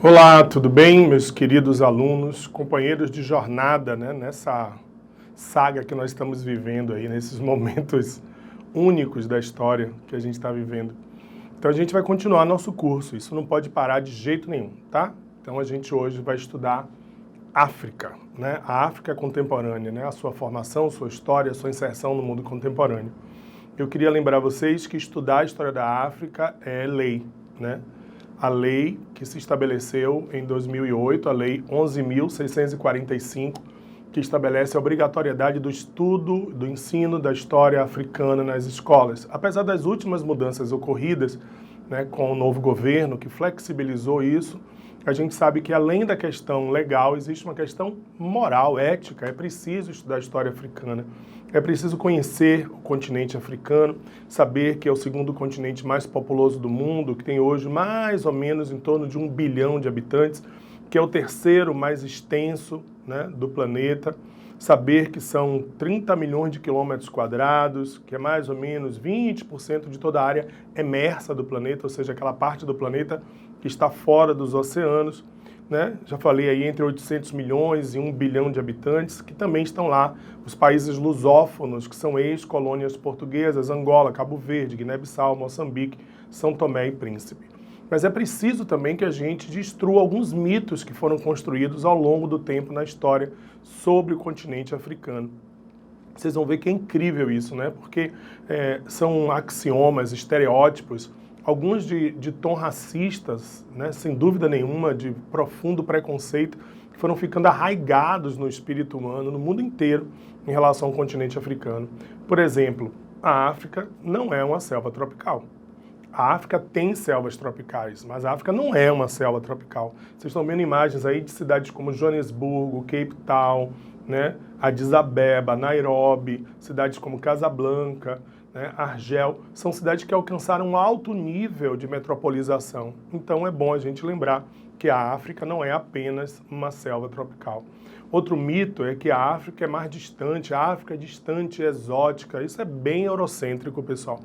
Olá, tudo bem, meus queridos alunos, companheiros de jornada, né, nessa saga que nós estamos vivendo aí, nesses momentos únicos da história que a gente está vivendo. Então a gente vai continuar nosso curso, isso não pode parar de jeito nenhum, tá? Então a gente hoje vai estudar África, né? A África contemporânea, né? A sua formação, sua história, sua inserção no mundo contemporâneo. Eu queria lembrar vocês que estudar a história da África é lei, né? A lei que se estabeleceu em 2008, a Lei 11.645, que estabelece a obrigatoriedade do estudo, do ensino da história africana nas escolas. Apesar das últimas mudanças ocorridas, né, com o novo governo que flexibilizou isso, a gente sabe que além da questão legal, existe uma questão moral, ética. É preciso estudar a história africana. É preciso conhecer o continente africano, saber que é o segundo continente mais populoso do mundo, que tem hoje mais ou menos em torno de 1 bilhão de habitantes, que é o terceiro mais extenso, né, do planeta. Saber que são 30 milhões de quilômetros quadrados, que é mais ou menos 20% de toda a área emersa do planeta, ou seja, aquela parte do planeta que está fora dos oceanos, né? Já falei aí entre 800 milhões e 1 bilhão de habitantes, que também estão lá os países lusófonos, que são ex-colônias portuguesas, Angola, Cabo Verde, Guiné-Bissau, Moçambique, São Tomé e Príncipe. Mas é preciso também que a gente destrua alguns mitos que foram construídos ao longo do tempo na história sobre o continente africano. Vocês vão ver que é incrível isso, né? Porque são axiomas, estereótipos, alguns de tom racistas, né? Sem dúvida nenhuma, de profundo preconceito, que foram ficando arraigados no espírito humano, no mundo inteiro, em relação ao continente africano. Por exemplo, a África não é uma selva tropical. A África tem selvas tropicais, mas a África não é uma selva tropical. Vocês estão vendo imagens aí de cidades como Joanesburgo, Cape Town, né? Addis Abeba, Nairobi, cidades como Casablanca, né? Argel, são cidades que alcançaram um alto nível de metropolização. Então é bom a gente lembrar que a África não é apenas uma selva tropical. Outro mito é que a África é mais distante, a África é distante, exótica. Isso é bem eurocêntrico, pessoal.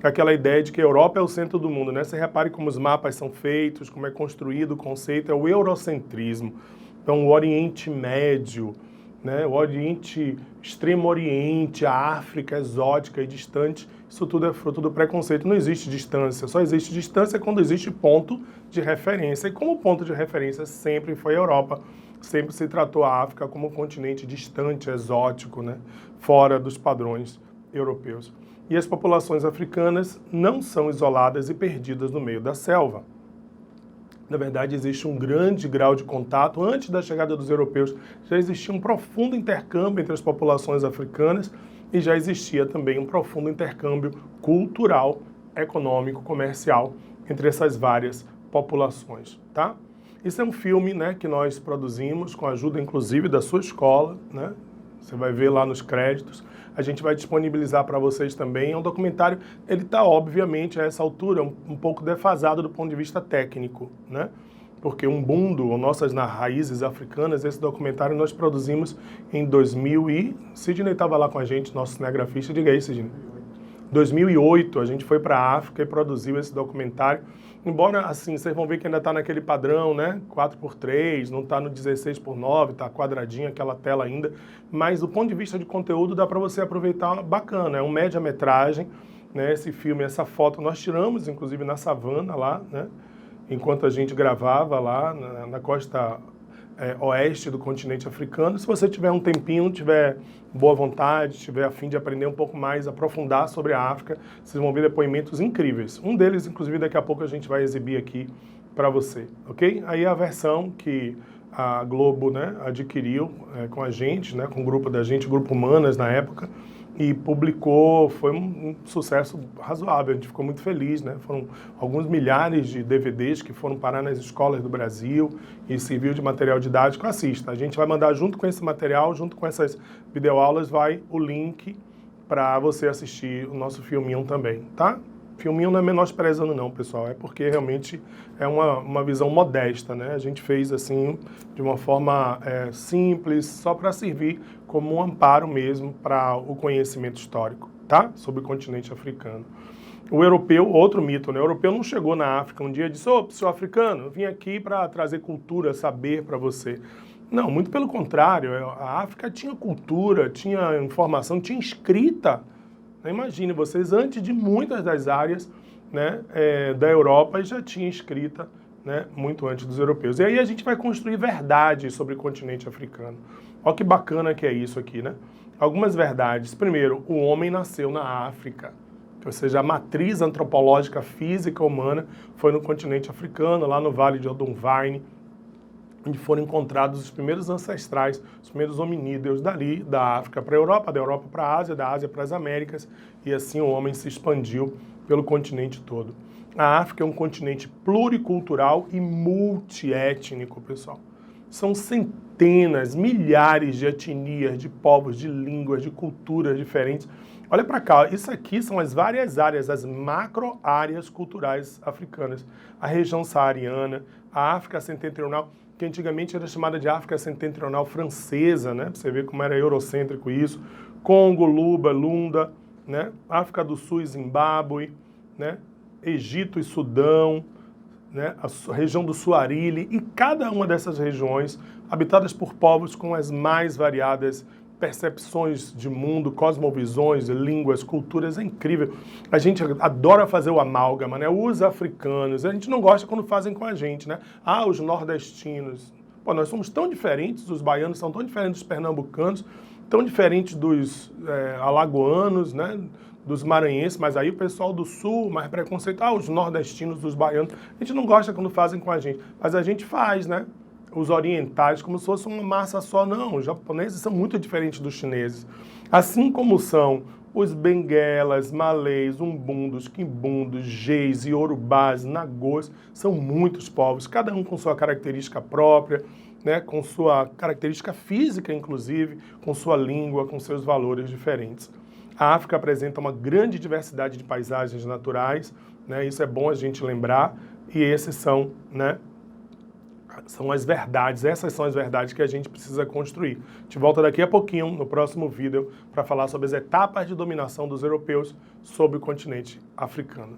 Aquela ideia de que a Europa é o centro do mundo, né? Você repare como os mapas são feitos, como é construído o conceito, é o eurocentrismo. Então, o Oriente Médio, né? O Oriente, Extremo Oriente, a África exótica e distante, isso tudo é fruto do preconceito. Não existe distância, só existe distância quando existe ponto de referência. E como ponto de referência sempre foi a Europa, sempre se tratou a África como um continente distante, exótico, né? Fora dos padrões europeus. E as populações africanas não são isoladas e perdidas no meio da selva. Na verdade, existe um grande grau de contato. Antes da chegada dos europeus, já existia um profundo intercâmbio entre as populações africanas e já existia também um profundo intercâmbio cultural, econômico, comercial entre essas várias populações, tá? Esse é um filme, né, que nós produzimos com a ajuda, inclusive, da sua escola, né? Você vai ver lá nos créditos. A gente vai disponibilizar para vocês também. É um documentário, ele está, obviamente, a essa altura, um pouco defasado do ponto de vista técnico, né? Porque Umbundo, ou Nossas Raízes Africanas, esse documentário nós produzimos em 2000 e... Sidney estava lá com a gente, nosso cinegrafista. Diga aí, Sidney. 2008, a gente foi para a África e produziu esse documentário. Embora, assim, vocês vão ver que ainda está naquele padrão, né? 4x3, não está no 16x9, está quadradinho aquela tela ainda. Mas do ponto de vista de conteúdo, dá para você aproveitar bacana. É um média-metragem, né? Esse filme, essa foto, nós tiramos, inclusive, na savana lá, né? Enquanto a gente gravava lá na costa oeste do continente africano. Se você tiver um tempinho, tiver boa vontade, tiver a fim de aprender um pouco mais, aprofundar sobre a África, vocês vão ver depoimentos incríveis. Um deles, inclusive, daqui a pouco a gente vai exibir aqui para você, ok? Aí a versão que a Globo, né, adquiriu com a gente, né, com o grupo da gente, Grupo Humanas na época, e publicou, foi um sucesso razoável, a gente ficou muito feliz, né? Foram alguns milhares de DVDs que foram parar nas escolas do Brasil e serviu de material didático. Assista, a gente vai mandar junto com esse material, junto com essas videoaulas, vai o link para você assistir o nosso filminho também, tá? Filminho não é menosprezando não, pessoal, é porque realmente é uma visão modesta, né? A gente fez assim, de uma forma simples, só para servir como um amparo mesmo para o conhecimento histórico, tá? Sobre o continente africano. O europeu, outro mito, né? O europeu não chegou na África um dia e disse, ô, sou africano, eu vim aqui para trazer cultura, saber para você. Não, muito pelo contrário, a África tinha cultura, tinha informação, tinha escrita. Imagine vocês, antes de muitas das áreas, né, da Europa, já tinha escrita, né, muito antes dos europeus. E aí a gente vai construir verdades sobre o continente africano. Olha que bacana que é isso aqui, né? Algumas verdades. Primeiro, o homem nasceu na África. Ou seja, a matriz antropológica física humana foi no continente africano, lá no Vale de Odomvine, onde foram encontrados os primeiros ancestrais, os primeiros hominídeos dali, da África para a Europa, da Europa para a Ásia, da Ásia para as Américas, e assim o homem se expandiu pelo continente todo. A África é um continente pluricultural e multiétnico, pessoal. São centenas, milhares de etnias, de povos, de línguas, de culturas diferentes. Olha para cá, isso aqui são as várias áreas, as macro-áreas culturais africanas. A região saariana, a África setentrional, que antigamente era chamada de África setentrional francesa, né? Você vê como era eurocêntrico isso. Congo, Luba, Lunda, né? África do Sul e Zimbábue, né? Egito e Sudão, né? A região do Suarili, e cada uma dessas regiões habitadas por povos com as mais variadas percepções de mundo, cosmovisões, línguas, culturas, é incrível. A gente adora fazer o amálgama, né? Os africanos, a gente não gosta quando fazem com a gente, né? Ah, os nordestinos. Pô, nós somos tão diferentes, os baianos são tão diferentes dos pernambucanos, tão diferentes dos alagoanos, né? Dos maranhenses, mas aí o pessoal do sul, mais preconceito, os nordestinos, os baianos, a gente não gosta quando fazem com a gente, mas a gente faz, né? Os orientais, como se fosse uma massa só. Não, os japoneses são muito diferentes dos chineses. Assim como são os benguelas, malês, umbundos, quimbundos, geis, iorubás, nagôs, são muitos povos, cada um com sua característica própria, né, com sua característica física, inclusive, com sua língua, com seus valores diferentes. A África apresenta uma grande diversidade de paisagens naturais, né, isso é bom a gente lembrar, e esses são, né, são as verdades, essas são as verdades que a gente precisa construir. A gente volta daqui a pouquinho, no próximo vídeo, para falar sobre as etapas de dominação dos europeus sobre o continente africano.